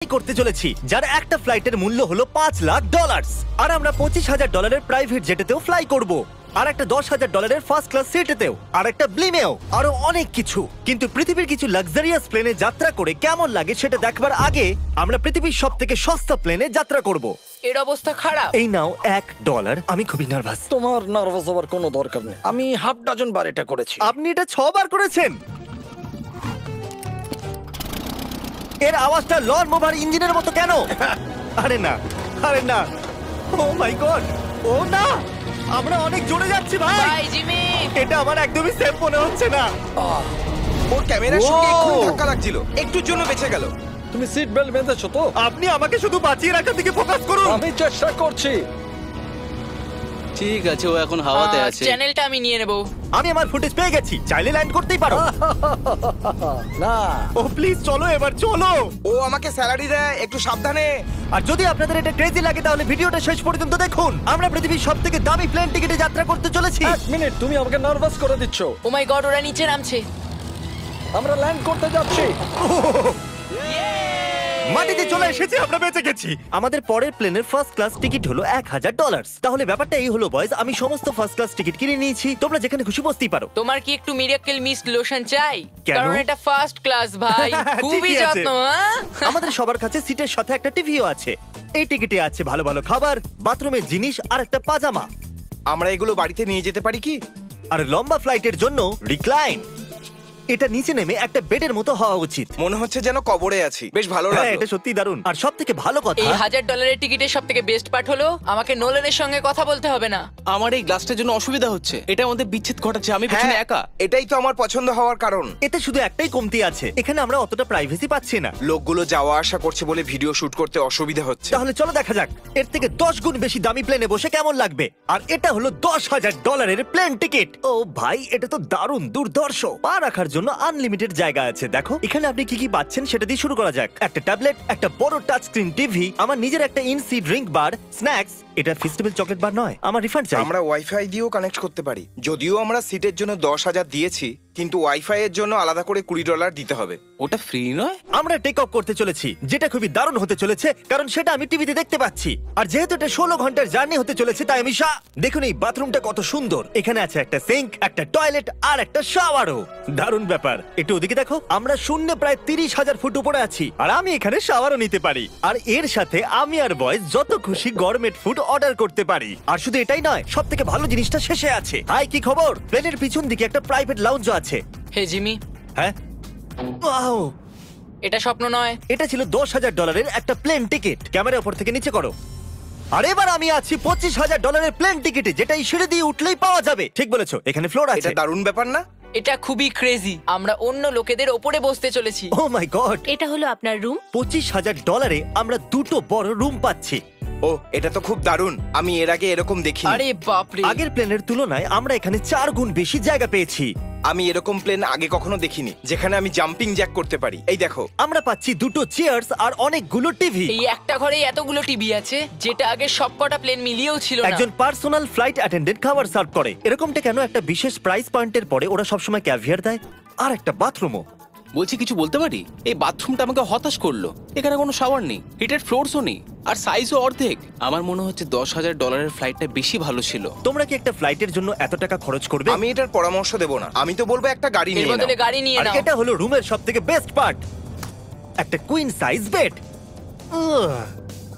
করতে চলেছি যার একটা ফ্লাইটের মূল্য হলো $5,00,000 আর আমরা $25,000 প্রাইভেট জেটেতেও ফ্লাই করব আর একটা $10,000 ফার্স্ট ক্লাস সিটেতেও আর একটা ব্লিমেও আরো অনেক কিছু। কিন্তু পৃথিবীর কিছু লাক্সারিয়াস প্লেনে যাত্রা করে কেমন লাগে সেটা দেখবার আগে আমরা পৃথিবীর সবথেকে সস্তা প্লেনে যাত্রা করব। এর অবস্থা খারাপ। এই নাও $1। আমি খুবই নার্ভাস। তোমার নার্ভাস হওয়ার কোনো দরকার নেই, আমি হাফ ডজন বার এটা করেছি। আপনি এটা 6 বার করেছেন। এর আওয়াজটা লন মোভার ইঞ্জিনের মতো কেন? আরে না, আরে না, ও মাই গড, ও না, আমরা অনেক জোরে যাচ্ছি ভাই। Bye Jimmy. এটা আমার একদমই সেফ মনে হচ্ছে না। ওর ক্যামেরার সঙ্গে Wow! এক্ষুনি ধাক্কা লাগছিল, একটুর জন্য বেঁচে গেল। তুমি সিট বেল্ট বেঁধেছো তো? আপনি আমাকে শুধু বাঁচিয়ে রাখার দিকে ফোকাস করুন। আমি চেষ্টা করছি। ঠিক আছে, ও এখন হাওয়াতে আছে। চ্যানেলটা আমি নিয়ে নেব। আমি আমার ফুটেজ পেয়ে গেছি, চাইলে ল্যান্ড করতেই পারো। না, ও প্লিজ চলো, এবার চলো। ও আমাকে স্যালারি দেয়, একটু সাবধানে। আর যদি আপনাদের এটা ক্রেজি লাগে তাহলে ভিডিওটা শেষ পর্যন্ত দেখুন। আমরা পৃথিবীর সবথেকে দামি প্লেন টিকেটে যাত্রা করতে চলেছি। এক মিনিট, তুমি আমাকে নার্ভাস করে দিচ্ছ। ও মাই গড, ওরা নিচে নামছে। আমরা ল্যান্ড করতে যাচ্ছি। মাটিতে চলে এসেছি, আমরা বেঁচে গেছি। আমাদের পরের প্লেনের ফার্স্ট ক্লাস টিকিট হলো $1,000। তাহলে ব্যাপারটা এই হলো বয়স, আমি সমস্ত ফার্স্ট ক্লাস টিকিট কিনে নিয়েছি, তোমরা যেখানে খুশি বসতেই পারো। তোমার কি একটু মিরাকেল মিস লোশন চাই? কেন? কারণ এটা ফার্স্ট ক্লাস ভাই, খুবই ঠিকই আছে। যত্ন। হ্যাঁ? আমাদের সবার কাছে সিটের সাথে একটা টিভিও আছে। এই টিকিটে আছে ভালো ভালো খাবার, বাথরুমের জিনিস আর একটা পাজামা। আমরা এগুলো বাড়িতে নিয়ে যেতে পারি কি? আর লম্বা ফ্লাইটের জন্য রিক্লাইন। এটা নিচে নেমে একটা বেডের মতো হওয়া উচিত। মনে হচ্ছে যেন কবরে আছি, বেশ ভালো হ্যাঁ, লাগলো। এটা সত্যি দারুণ। আর সব থেকে ভালো কথা, এই $1,000 টিকিটের সব থেকে বেস্ট পার্ট হলো আমাকে নোলেনের সঙ্গে কথা বলতে হবে না। আমার এই গ্লাসটার জন্য অসুবিধা হচ্ছে, এটা আমাদের বিচ্ছেদ ঘটাচ্ছে। আমি পেছনে হ্যাঁ, একা। এটাই তো আমার পছন্দ হওয়ার কারণ। এতে শুধু একটাই কমতি আছে, এখানে আমরা অতটা প্রাইভেসি পাচ্ছি না। লোকগুলো যাওয়া আসা করছে বলে ভিডিও শুট করতে অসুবিধা হচ্ছে। তাহলে চলো দেখা যাক এর থেকে 10 গুণ বেশি দামি প্লেনে বসে কেমন লাগবে। আর এটা হলো $10,000 প্লেন টিকিট। ও ভাই, এটা তো দারুণ দুর্ধর্ষ। পা রাখার জন্য আনলিমিটেড জায়গা আছে। দেখো এখানে আপনি কি কি পাচ্ছেন সেটা দিয়ে শুরু করা যাক। একটা ট্যাবলেট, একটা বড় টাচ স্ক্রিন টিভি, আমার নিজের একটা ইনসি ড্রিঙ্ক বার, স্ন্যাক্স। এটা ফেস্টিভ্যাল চকলেট বার নয়, আমার রিফান্ড চাই। আমরা ওয়াইফাই দিয়েও কানেক্ট করতে পারি। যদিও আমরা সিটের জন্য 10,000 দিয়েছি, কিন্তু ওয়াইফাই এর জন্য আলাদা করে $20 দিতে হবে। ওটা ফ্রি নয়? আমরা টেক অফ করতে চলেছি, যেটা খুবই দারুণ হতে চলেছে কারণ সেটা আমি টিভিতে দেখতে পাচ্ছি। আর যেহেতু এটা 16 ঘন্টার জার্নি হতে চলেছে, তাই আমি দেখুন এই বাথরুমটা কত সুন্দর। এখানে আছে একটা সিঙ্ক, একটা টয়লেট আর একটা শাওয়ারও। দারুণ ব্যাপার। একটু ওদিকে দেখো, আমরা শূন্য প্রায় 30,000 ফুট উপরে আছি আর আমি এখানে শাওয়ারও নিতে পারি। আর এর সাথে আমি আর বয়েজ যত খুশি গরমেট ফুড অর্ডার করতে পারি। আর শুধু এটাই নয়, সব থেকে ভালো জিনিসটা শেষে আছে। হাই, কি খবর? প্লেনের পিছন দিকে একটা প্রাইভেট লাউঞ্জও আছে। হে জিমি, হ্যাঁ, ওয়াও, এটা স্বপ্ন নয়। এটা ছিল $10,000 একটা প্লেন টিকিট। ক্যামেরা উপর থেকে নিচে করো। আর এবার আমি আছি $25,000 প্লেন টিকিটে, যেটা এই সিঁড়ি দিয়ে উঠলেই পাওয়া যাবে। ঠিক বলেছো, এখানে ফ্লোর আছে। এটা দারুণ ব্যাপার না? এটা খুবই ক্রেজি। আমরা অন্য লোকেদের ওপরে বসতে চলেছি। ও মাই গড, এটা হলো আপনার রুম। $25,000 আমরা দুটো বড় রুম পাচ্ছি। ও, এটা তো খুব দারুণ। আমি এর আগে এরকম দেখিনি। আরে বাপরে। আগের প্লেনের তুলনায় আমরা এখানে 4 গুণ বেশি জায়গা পেয়েছি। আমি এরকম প্লেন আগে কখনো দেখিনি যেখানে আমি জাম্পিং জ্যাক করতে পারি। এই দেখো, আমরা পাচ্ছি দুটো চেয়ার্স আর অনেকগুলো টিভি। এই একটা ঘরে এতগুলো টিভি আছে, যেটা আগে সবকটা প্লেন মিলিয়েও ছিল না। একজন পার্সোনাল ফ্লাইট অ্যাটেন্ডেন্ট খাবার সার্ভ করে। এরকমটা কেন? একটা বিশেষ প্রাইস পয়েন্টের পরে ওরা সবসময় ক্যাভিয়ার দেয়। আর একটা বাথরুমও। বলছি, কিছু বলতে পারি? এই বাথরুমটা আমাকে হতাশ করলো। এখানে কোনো শাওয়ার নেই, হিটেড ফ্লোরসও নেই, আর সাইজও অর্ধেক। আমার মনে হচ্ছে $10,000 ফ্লাইটটা বেশি ভালো ছিল। তোমরা কি একটা ফ্লাইটের জন্য এত টাকা খরচ করবে? আমি এটার পরামর্শ দেব না। আমি তো বলবো একটা গাড়ি এর নিয়ে বদলে নাও। গাড়ি নিয়ে আর নাও। এটা হলো রুমের সবথেকে বেস্ট পার্ট, একটা কুইন সাইজ বেড।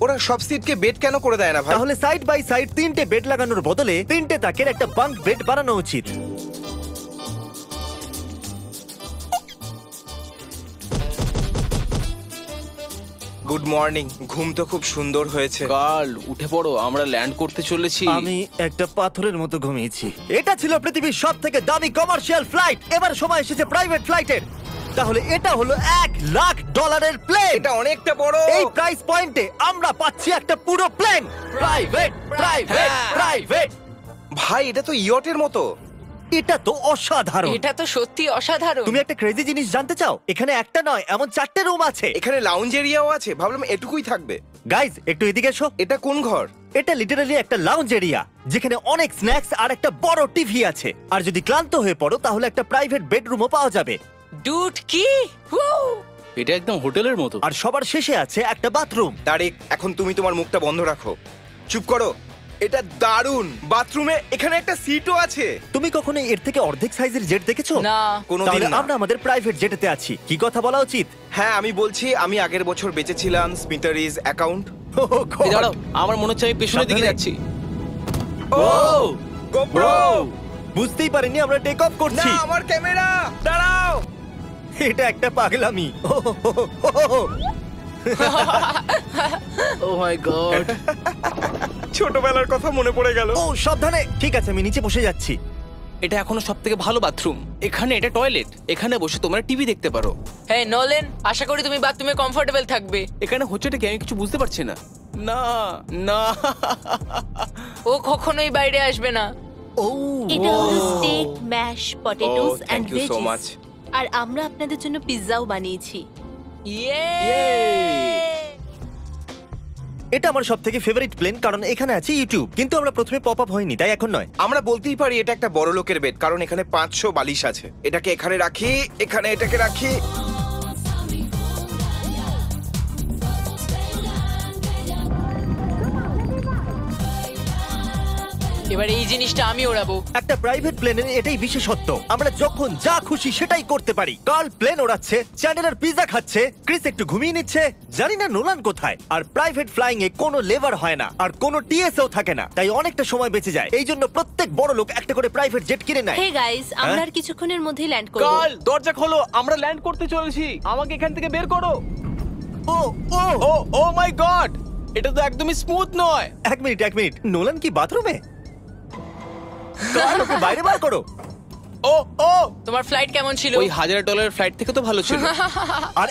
ওরা সব সিটকে বেড কেন করে দেয় না ভাই? তাহলে সাইড বাই সাইড 3টে বেড লাগানোর বদলে 3টে তাকের একটা বাঙ্ক বেড বানানো উচিত। Good morning. ঘুম তো খুব সুন্দর হয়েছে। কাল উঠে পড়ো, আমরা ল্যান্ড করতে চলেছি। আমি একটা পাথরের মতো ঘুমিয়েছি। এটা ছিল পৃথিবীর সবথেকে দামি কমার্শিয়াল ফ্লাইট। এবার সময় এসেছে প্রাইভেট ফ্লাইটের। তাহলে এটা হলো $1,00,000 প্লেন। এটা অনেকটা বড়। এই প্রাইস পয়েন্টে আমরা পাচ্ছি একটা পুরো প্লেন। Private, private, private. ভাই, এটা তো ইয়টের মতো। এটা তো অসাধারণ। এটা তো সত্যি অসাধারণ। তুমি একটা ক্রেজি জিনিস জানতে চাও? এখানে একটা নয়, এমন 4টে রুম আছে। এখানে লাউঞ্জ এরিয়াও আছে। ভাবলাম এটুকুই থাকবে। গাইজ, একটু এদিকে এসো। এটা কোন ঘর? এটা লিটারালি একটা লাউঞ্জ এরিয়া, যেখানে অনেক স্ন্যাক্স আর একটা বড় টিভি আছে। আর যদি ক্লান্ত হয়ে পড়ো তাহলে একটা প্রাইভেট বেডরুমও পাওয়া যাবে। ডুড কি? এটা একদম হোটেলের মতো। আর সবার শেষে আছে একটা বাথরুম। তারিক, এখন তুমি তোমার মুখটা বন্ধ রাখো। চুপ করো। এটা দারুণ। বাথরুমে এখানে একটা সিটও আছে। তুমি কখনো এর থেকে অর্ধেক সাইজের জেট দেখেছো? না। কোনোদিন তাহলে না। আমরা আমাদের প্রাইভেট জেটেতে আছি, কি কথা বলা উচিত? হ্যাঁ, আমি বলছি আমি আগের বছর বেঁচেছিলাম স্মিটারিজ অ্যাকাউন্ট। Oh God! এই দাঁড়াও, আমার মনে হচ্ছে আমি পেছনের দিকে সাবধানে। যাচ্ছি। ও গোপ্রো! বুঝতেই পারিনি আমরা টেক অফ না, করছি। আমার ক্যামেরা! দাঁড়াও! এটা একটা পাগলামি। ও মাই গড। ছোটবেলার কথা মনে পড়ে গেল। ও সাবধানে। ঠিক আছে, আমি নিচে বসে যাচ্ছি। এটা এখনো সবথেকে ভালো বাথরুম। এখানে এটা টয়লেট, এখানে বসে তোমরা টিভি দেখতে পারো। হ্যাঁ নোলেন, আশা করি তুমি বাথরুমে কমফোর্টেবল থাকবে। এখানে হচ্ছেটা কি আমি কিছু বুঝতে পারছি না। না না। ও কখনোই বাইরে আসবে না। ও এটা হলো steak, mash, potatoes Oh, and thank you so veggies. much. আর আমরা আপনাদের জন্য পিৎজাও বানিয়েছি। ইয়ে! এটা আমার সবথেকে ফেভারিট প্লেন, কারণ এখানে আছে ইউটিউব। কিন্তু আমরা প্রথমে পপ আপ হয়নি, তাই এখন নয়। আমরা বলতেই পারি এটা একটা বড় লোকের বেড, কারণ এখানে 500 বালিশ আছে। এটাকে এখানে রাখি, এখানে এটাকে রাখি। এবার এই জিনিসটা আমি ওড়াবো। একটা প্রাইভেট প্লেনের এটাই বিশেষত্ব, আমরা যখন যা খুশি সেটাই করতে পারি। কার্ল প্লেন ওড়াচ্ছে, চ্যান্ডেলার পিৎজা খাচ্ছে, ক্রিস একটু ঘুমিয়ে নিচ্ছে, জানি না নোলান কোথায়। আর প্রাইভেট ফ্লাইং এ কোনো লেবার হয় না, আর কোনো টিএসও থাকে না, তাই অনেকটা সময় বেঁচে যায়। এই জন্য প্রত্যেক বড় লোক একটা করে প্রাইভেট জেট কিনে নেয়। হে গাইস, আমরা হ্যাঁ? আর কিছুক্ষণের মধ্যেই ল্যান্ড করব। কাল, দরজা খোলো, আমরা ল্যান্ড করতে চলেছি। আমাকে এখান থেকে বের করো। ও ও ও ও মাই গড, এটা তো একদমই স্মুথ নয়। এক মিনিট, নোলান কি বাথরুমে? কার্ল, ওকে বাইরে বার করো। ও ও, তোমার ফ্লাইট কেমন ছিল? ওই $1000 ফ্লাইট থেকে তো ভালো ছিল। আর